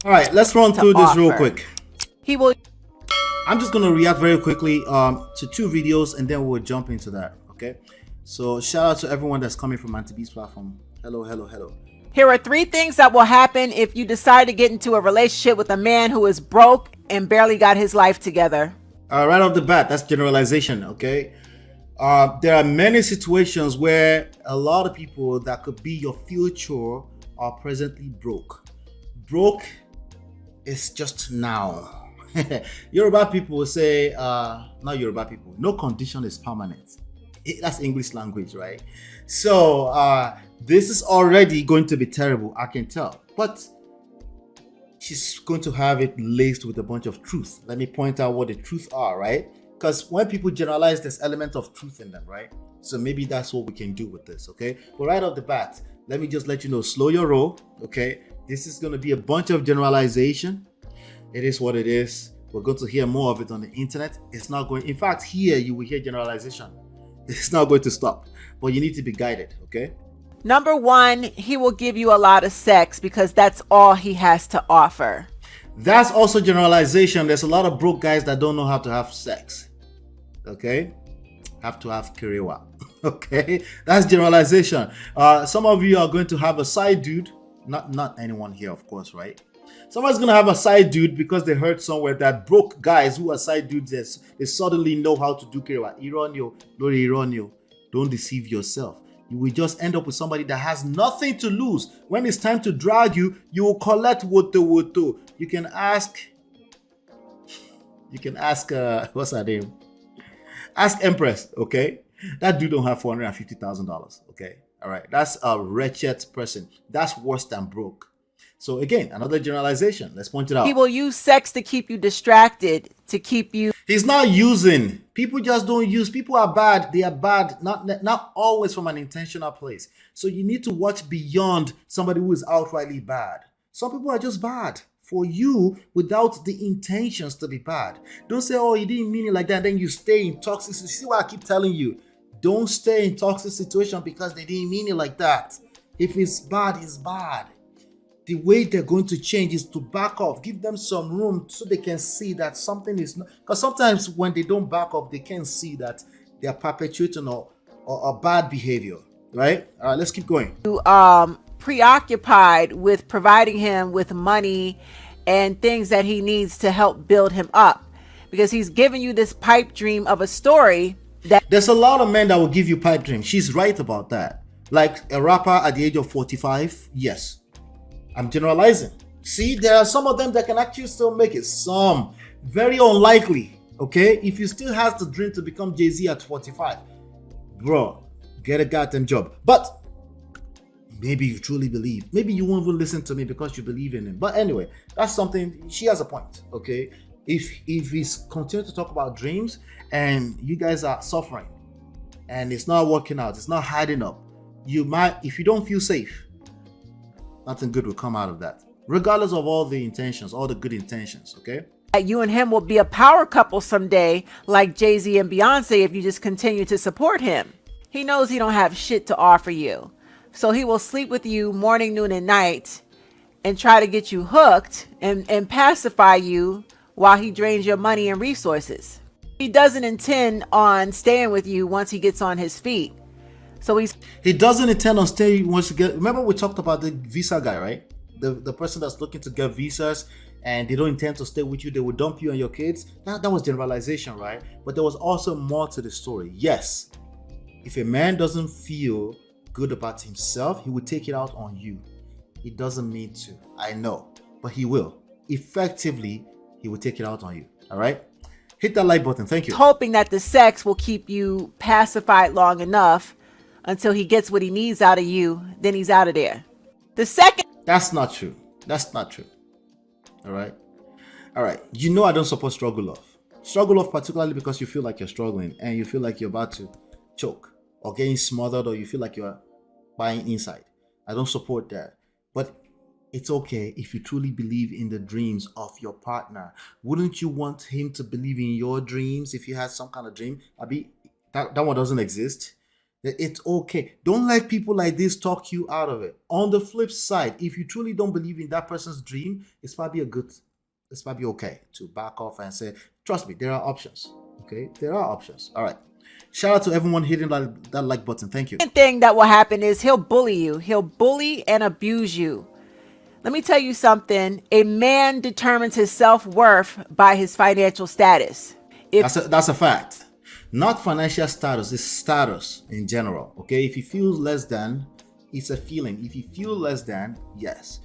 All right, let's run through this real quick. He will. I'm just gonna react very quickly to two videos, and then we'll jump into that. Okay. So shout out to everyone that's coming from Auntie B's platform. Hello, hello, hello. Here are 3 things that will happen if you decide to get into a relationship with a man who is broke and barely got his life together. Right off the bat, that's generalization. Okay. There are many situations where a lot of people that could be your future are presently broke. Broke is just now. Yoruba people will say, not Yoruba people, no condition is permanent. That's English language, right? So this is already going to be terrible, I can tell. But she's going to have it laced with a bunch of truth. Let me point out what the truth are, right? Because when people generalize, there's element of truth in them, right? So maybe that's what we can do with this, okay? But right off the bat, let me just let you know, slow your roll, okay? This is going to be a bunch of generalization. It is what it is. We're going to hear more of it on the internet. It's not going, in fact, here you will hear generalization. It's not going to stop, but you need to be guided, okay? Number 1, he will give you a lot of sex because that's all he has to offer. That's also generalization. There's a lot of broke guys that don't know how to have sex, okay? Have to have kirewa, okay? That's generalization. Some of you are going to have a side dude. Not anyone here, of course, right? Someone's gonna have a side dude because they heard somewhere that broke guys who are side dudes, they suddenly know how to do kirewa. Ironio, lori ironio. Don't deceive yourself. You will just end up with somebody that has nothing to lose. When it's time to drag you, you will collect woto. You can ask, what's her name? Ask Empress, okay? That dude don't have $450,000, okay? All right, that's a wretched person. That's worse than broke. So again, another generalization. Let's point it out. He will use sex to keep you distracted, to keep you. He's not using. People just don't use. People are bad. They are bad, not always from an intentional place. So you need to watch beyond somebody who is outrightly bad. Some people are just bad for you without the intentions to be bad. Don't say, oh, he didn't mean it like that. And then you stay in toxic. You see what I keep telling you? Don't stay in toxic situation because they didn't mean it like that. If it's bad, it's bad. The way they're going to change is to back off, give them some room so they can see that something is not. Because sometimes when they don't back off, they can see that they are perpetuating or bad behavior, right? All right, let's keep going. Preoccupied with providing him with money and things that he needs to help build him up, because he's giving you this pipe dream of a story that. There's a lot of men that will give you pipe dreams. She's right about that. Like a rapper at the age of 45, yes. I'm generalizing. See, there are some of them that can actually still make it. Some, very unlikely, okay? If you still have the dream to become Jay-Z at 45, bro, get a goddamn job. But maybe you truly believe. Maybe you won't even listen to me because you believe in him. But anyway, that's something, she has a point, okay? If he's continuing to talk about dreams and you guys are suffering and it's not working out, it's not hiding up, you might, if you don't feel safe, nothing good will come out of that, regardless of all the intentions, all the good intentions, okay? You and him will be a power couple someday, like Jay-Z and Beyonce, if you just continue to support him. He knows he don't have shit to offer you, so he will sleep with you morning, noon, and night and try to get you hooked and pacify you while he drains your money and resources. He doesn't intend on staying with you once he gets on his feet. So he doesn't intend on staying once you get. Remember we talked about the visa guy, right? The person that's looking to get visas and they don't intend to stay with you. They will dump you and your kids. That was generalization, right? But there was also more to the story. Yes, if a man doesn't feel good about himself, he will take it out on you. He doesn't mean to. I know, but he will. Effectively, he will take it out on you. All right? Hit that like button. Thank you. Hoping that the sex will keep you pacified long enough until he gets what he needs out of you, then he's out of there. The second. That's not true. That's not true. All right. All right. You know I don't support struggle love. Struggle love particularly because you feel like you're struggling and you feel like you're about to choke or getting smothered or you feel like you're buying inside. I don't support that. But it's okay if you truly believe in the dreams of your partner. Wouldn't you want him to believe in your dreams if you had some kind of dream? Abi, that one doesn't exist. It's okay. Don't let people like this talk you out of it. On the flip side, if you truly don't believe in that person's dream, it's probably okay to back off and say, trust me, there are options. Okay, there are options. All right. Shout out to everyone hitting that like button. Thank you. Second thing that will happen is he'll bully you. He'll bully and abuse you. Let me tell you something. A man determines his self-worth by his financial status. That's a fact. Not financial status, it's status in general. Okay, if he feels less than, it's a feeling. If you feel less than, yes,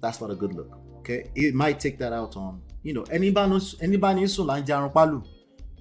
that's not a good look. Okay, it might take that out on anybody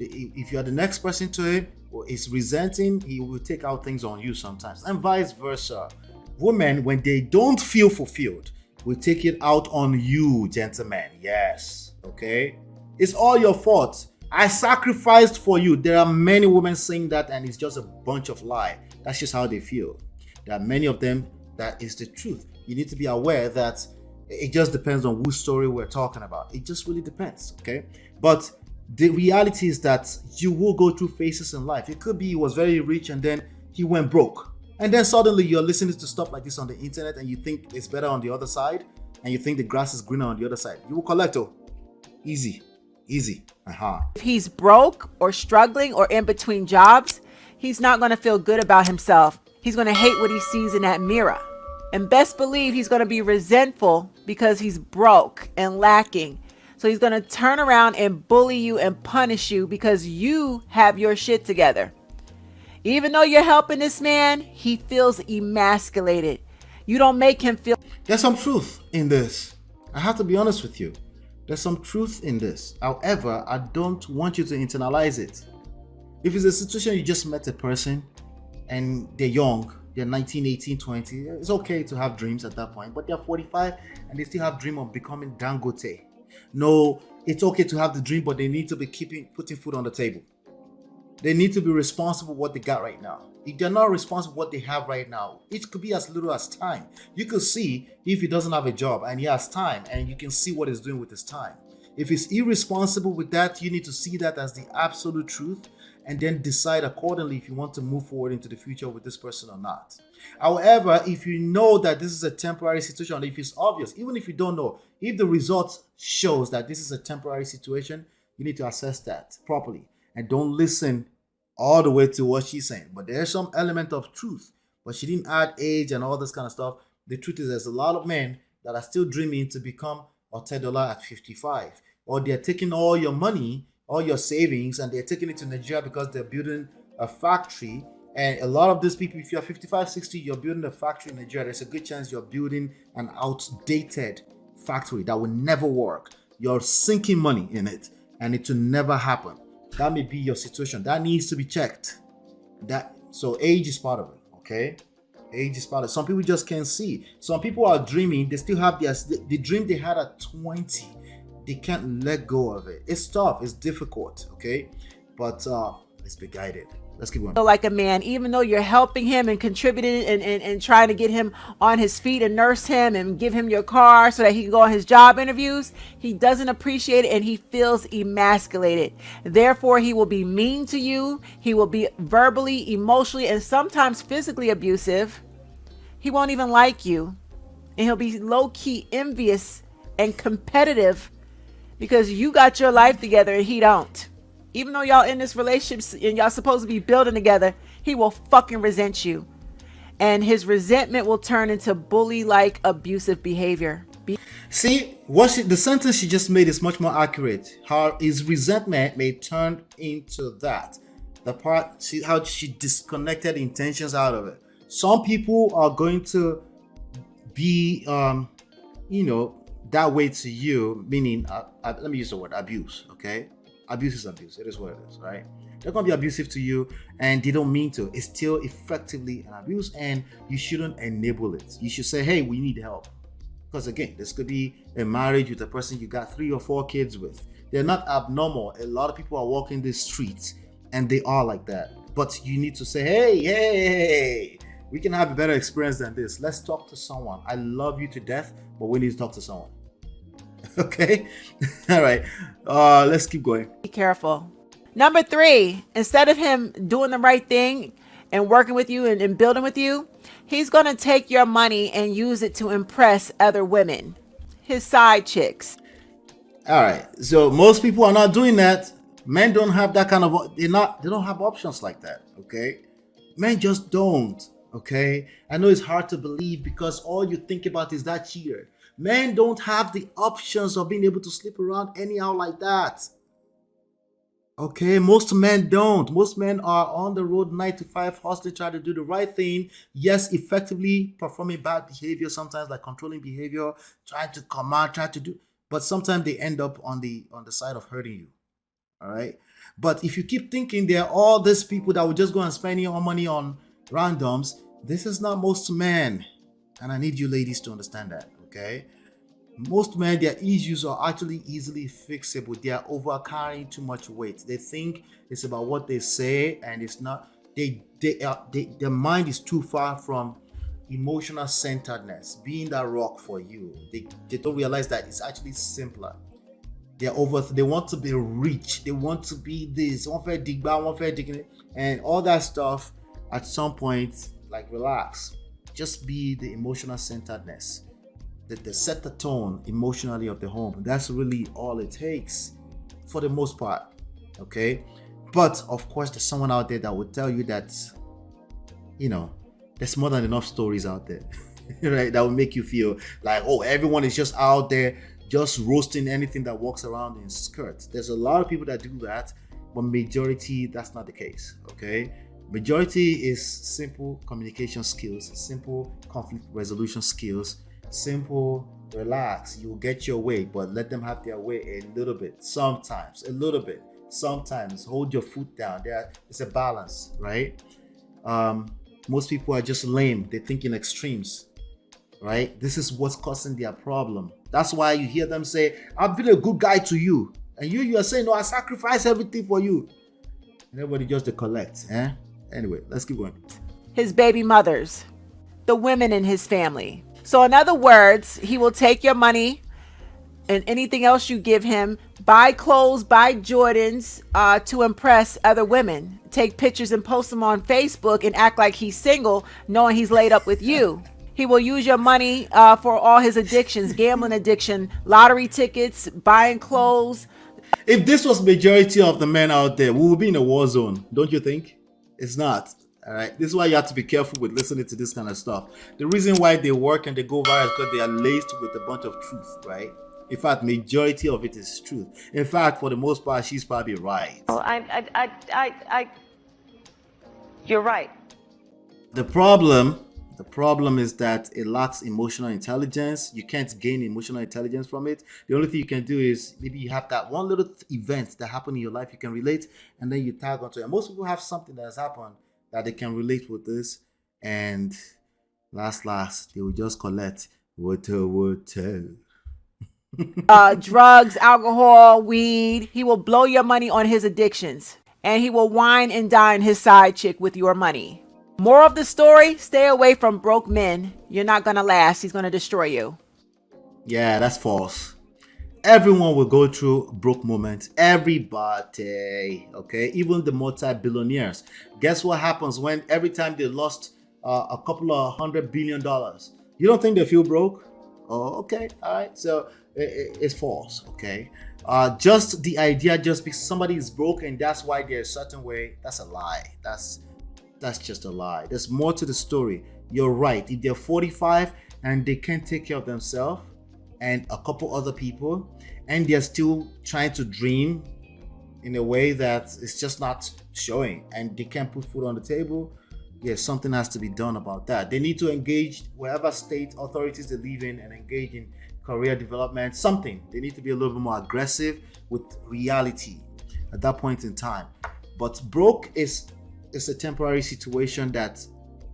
if you're the next person to it or is resenting, he will take out things on you sometimes, and vice versa. Women, when they don't feel fulfilled, will take it out on you, gentlemen. Yes, okay, it's all your fault. I sacrificed for you. There are many women saying that, and it's just a bunch of lie. That's just how they feel. There are many of them that is the truth. You need to be aware that it just depends on whose story we're talking about. It just really depends, okay? But the reality is that you will go through phases in life. It could be he was very rich and then he went broke. And then suddenly you're listening to stuff like this on the internet and you think it's better on the other side and you think the grass is greener on the other side. You will collect, easy. If he's broke or struggling or in between jobs, he's not going to feel good about himself. He's going to hate what he sees in that mirror. And best believe he's going to be resentful because he's broke and lacking. So he's going to turn around and bully you and punish you because you have your shit together. Even though you're helping this man, he feels emasculated. You don't make him feel. There's some truth in this. I have to be honest with you. There's some truth in this. However, I don't want you to internalize it. If it's a situation you just met a person and they're young, they're 19, 18, 20, it's okay to have dreams at that point, but they're 45 and they still have dream of becoming Dangote. No, it's okay to have the dream, but they need to be putting food on the table. They need to be responsible for what they got right now. If they're not responsible for what they have right now, it could be as little as time. You could see if he doesn't have a job and he has time, and you can see what he's doing with his time. If he's irresponsible with that, you need to see that as the absolute truth and then decide accordingly if you want to move forward into the future with this person or not. However, if you know that this is a temporary situation, if it's obvious, even if you don't know, if the result shows that this is a temporary situation, you need to assess that properly and don't listen all the way to what she's saying. But there's some element of truth, but she didn't add age and all this kind of stuff. The truth is there's a lot of men that are still dreaming to become $10 at 55, or they're taking all your money, all your savings, and they're taking it to Nigeria because they're building a factory. And a lot of these people, if you're 55, 60, you're building a factory in Nigeria, there's a good chance you're building an outdated factory that will never work. You're sinking money in it and it will never happen. That may be your situation. That needs to be checked. So age is part of it, okay? Age is part of it. Some people just can't see. Some people are dreaming. They still have the dream they had at 20. They can't let go of it. It's tough. It's difficult, okay? But let's be guided. Let's keep going. Like a man, even though you're helping him and contributing and trying to get him on his feet and nurse him and give him your car so that he can go on his job interviews, he doesn't appreciate it and he feels emasculated. Therefore, he will be mean to you. He will be verbally, emotionally, and sometimes physically abusive. He won't even like you. And he'll be low-key envious and competitive because you got your life together and he don't. Even though y'all in this relationship and y'all supposed to be building together, he will fucking resent you. And his resentment will turn into bully-like abusive behavior. See, the sentence she just made is much more accurate. How his resentment may turn into that. How she disconnected intentions out of it. Some people are going to be, that way to you, meaning, let me use the word abuse, okay? Abuse is abuse. It is what it is, right? They're going to be abusive to you and they don't mean to. It's still effectively an abuse and you shouldn't enable it. You should say, hey, we need help. Because again, this could be a marriage with a person you got 3 or 4 kids with. They're not abnormal. A lot of people are walking the streets and they are like that. But you need to say, hey, we can have a better experience than this. Let's talk to someone. I love you to death, but we need to talk to someone. Okay? All right. Let's keep going. Be careful. Number 3, instead of him doing the right thing and working with you and building with you, he's going to take your money and use it to impress other women, his side chicks. All right. So most people are not doing that. Men don't have that kind of they don't have options like that. Okay. Men just don't. Okay. I know it's hard to believe because all you think about is that cheater. Men don't have the options of being able to sleep around anyhow like that. Okay, most men don't. Most men are on the road 9 to 5, hustling, trying to do the right thing. Yes, effectively performing bad behavior, sometimes like controlling behavior, trying to command, trying to do, but sometimes they end up on the side of hurting you. All right. But if you keep thinking there are all these people that will just go and spend your money on randoms, this is not most men. And I need you ladies to understand that. Okay. Most men, their issues are actually easily fixable. They are over carrying too much weight. They think it's about what they say, and it's not. Their mind is too far from emotional centeredness, being that rock for you. They don't realize that it's actually simpler. They want to be rich. They want to be this. One fair digba, one fair dignity, and all that stuff. At some point, like relax. Just be the emotional centeredness. That set the tone emotionally of the home. That's really all it takes for the most part. Okay. But of course, there's someone out there that will tell you that, there's more than enough stories out there, right? That will make you feel like, oh, everyone is just out there just roasting anything that walks around in skirts. There's a lot of people that do that, but majority, that's not the case. Okay. Majority is simple communication skills, simple conflict resolution skills. Simple, relax, you'll get your way, but let them have their way a little bit. Sometimes hold your foot down. It's a balance, right? Most people are just lame. They think in extremes, right? This is what's causing their problem. That's why you hear them say, I've been a good guy to you, and you are saying, no, I sacrifice everything for you, and everybody just collect. Anyway, let's keep going. His baby mothers, the women in his family. So in other words, he will take your money and anything else you give him, buy clothes, buy Jordans to impress other women, take pictures and post them on Facebook and act like he's single, knowing he's laid up with you. He will use your money for all his addictions, gambling addiction, lottery tickets, buying clothes. If this was majority of the men out there, we would be in a war zone, don't you think? It's not. All right. This is why you have to be careful with listening to this kind of stuff. The reason why they work and they go viral is because they are laced with a bunch of truth, right? In fact, majority of it is truth. In fact, for the most part, she's probably right. Oh, you're right. The problem is that it lacks emotional intelligence. You can't gain emotional intelligence from it. The only thing you can do is maybe you have that one little event that happened in your life you can relate, and then you tag onto it. And most people have something that has happened that they can relate with this, and last they will just collect water. Drugs, alcohol, weed. He will blow your money on his addictions, and he will wine and dine his side chick with your money. More of the story, stay away from broke men. You're not gonna last. He's gonna destroy you. Yeah, that's false. Everyone will go through broke moments. Everybody, okay? Even the multi-billionaires. Guess what happens when every time they lost a couple of $100 billion? You don't think they feel broke? Oh, okay. All right. So it's false, okay? Just the idea, just because somebody is broke and that's why they're a certain way, that's a lie. That's just a lie. There's more to the story. You're right. If they're 45 and they can't take care of themselves and a couple other people, and they're still trying to dream in a way that it's just not showing, and they can't put food on the table, yes, something has to be done about that. They need to engage wherever state authorities they live in and engage in career development, something. They need to be a little bit more aggressive with reality at that point in time. But broke is a temporary situation that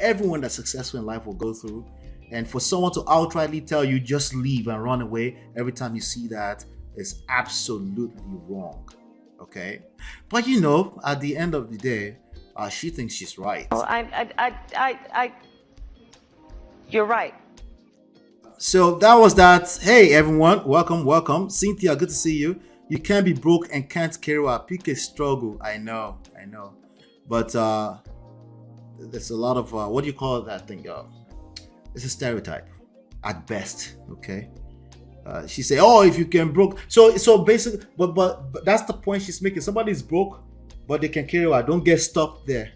everyone that's successful in life will go through. And for someone to outrightly tell you just leave and run away every time you see that is absolutely wrong. Okay? But at the end of the day, she thinks she's right. Oh, you're right. So that was that. Hey everyone, welcome. Cynthia, good to see you. You can't be broke and can't carry a pick a struggle. I know. But there's a lot of what do you call that thing? It's a stereotype at best. Okay. She say, "Oh, if you can broke." So basically, but that's the point she's making. Somebody's broke, but they can carry her. Don't get stuck there.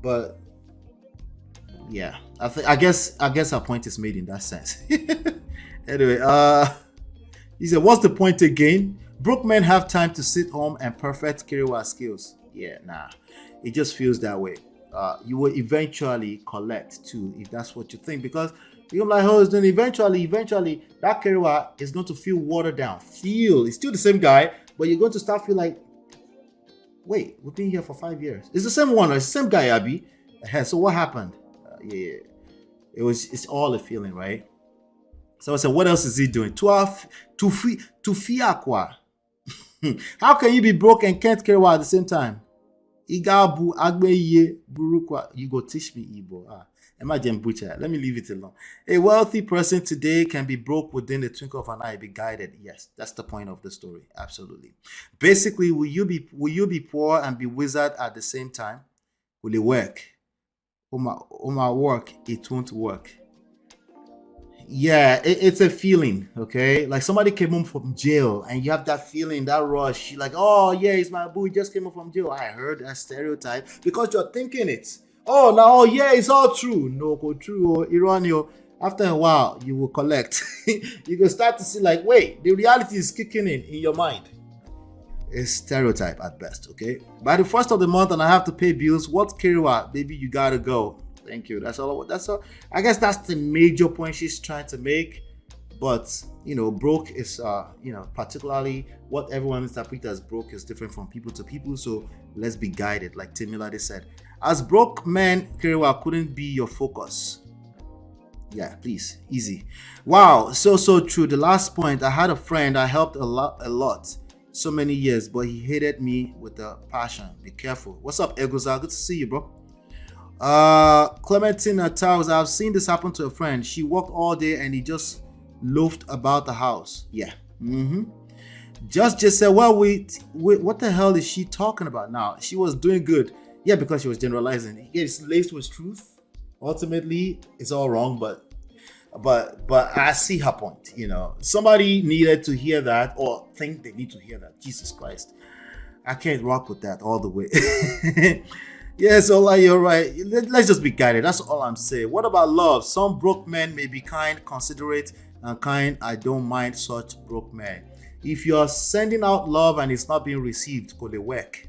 But yeah, I guess her point is made in that sense. Anyway, he said, "What's the point again? Broke men have time to sit home and perfect Kiriwa skills." Yeah, nah, it just feels that way. You will eventually collect too, if that's what you think, because you're like, oh, then eventually that Kiriwa is going to feel watered down. It's still the same guy, but you're going to start feel like, wait, we've been here for 5 years. It's the same one, it's the same guy, Abby. So what happened? Yeah, it's all a feeling, right? So I said, what else is he doing? To fiakwa. How can you be broke and can't Kiriwa at the same time? Igabu agbeye burukwa. You go teach me Igbo. Imagine butcher. Let me leave it alone. A wealthy person today can be broke within the twinkle of an eye, be guided. Yes, that's the point of the story. Absolutely. Basically, will you be poor and be wizard at the same time? Will it work? Oma work, it won't work. Yeah, it's a feeling, okay? Like somebody came home from jail and you have that feeling, that rush. You're like, oh yeah, it's my boo, he just came home from jail. I heard that stereotype because you're thinking it. Oh, now, oh yeah, it's all true. No, go true, Iranio. After a while, you will collect. You can start to see like, wait, the reality is kicking in your mind. It's stereotype at best, okay? By the first of the month and I have to pay bills, what Kiriwa, baby, you gotta go. Thank you. That's all. I guess that's the major point she's trying to make. But broke is particularly what everyone interprets as broke is different from people to people. So let's be guided, like Timilade said. As broke men, Kiriwa couldn't be your focus. Yeah, please, easy. Wow, so true. The last point, I had a friend I helped a lot, so many years, but he hated me with a passion. Be careful. What's up, Egoza? Good to see you, bro. Clementine Towers, I've seen this happen to a friend. She worked all day and he just loafed about the house. Yeah. Just said, well, wait, what the hell is she talking about now? She was doing good. Yeah, because she was generalizing. It's laced with truth. Ultimately, it's all wrong, but I see her point. Somebody needed to hear that or think they need to hear that. Jesus Christ, I can't rock with that all the way. Yeah, so like you're right. Let's just be guided. That's all I'm saying. What about love? Some broke men may be kind, considerate, and kind. I don't mind such broke men. If you're sending out love and it's not being received, could it work?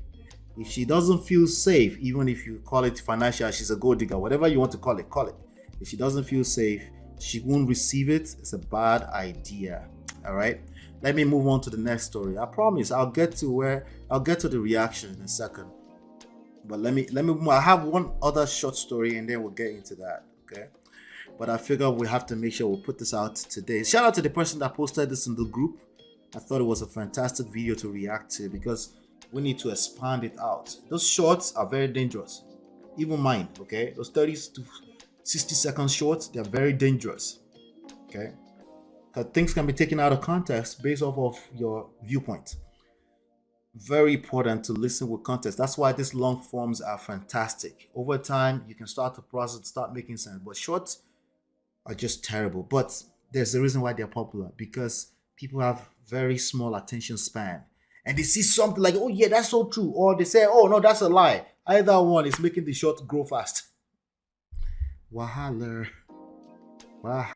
If she doesn't feel safe, even if you call it financial, she's a gold digger, whatever you want to call it, call it. If she doesn't feel safe, she won't receive it. It's a bad idea. All right. Let me move on to the next story. I promise I'll get to the reaction in a second. But let me I have one other short story and then we'll get into that. Okay. But I figure we have to make sure we put this out today. Shout out to the person that posted this in the group. I thought it was a fantastic video to react to because we need to expand it out. Those shorts are very dangerous. Even mine, okay? Those 30 to 60 second shorts, they're very dangerous. Okay? Because things can be taken out of context based off of your viewpoint. Very important to listen with context. That's why these long forms are fantastic. Over time, you can start to process, start making sense. But shorts are just terrible. But there's a reason why they're popular. Because people have very small attention span. And they see something like, oh yeah, that's so true. Or they say, oh no, that's a lie. Either one is making the short grow fast. Wahala. Wow.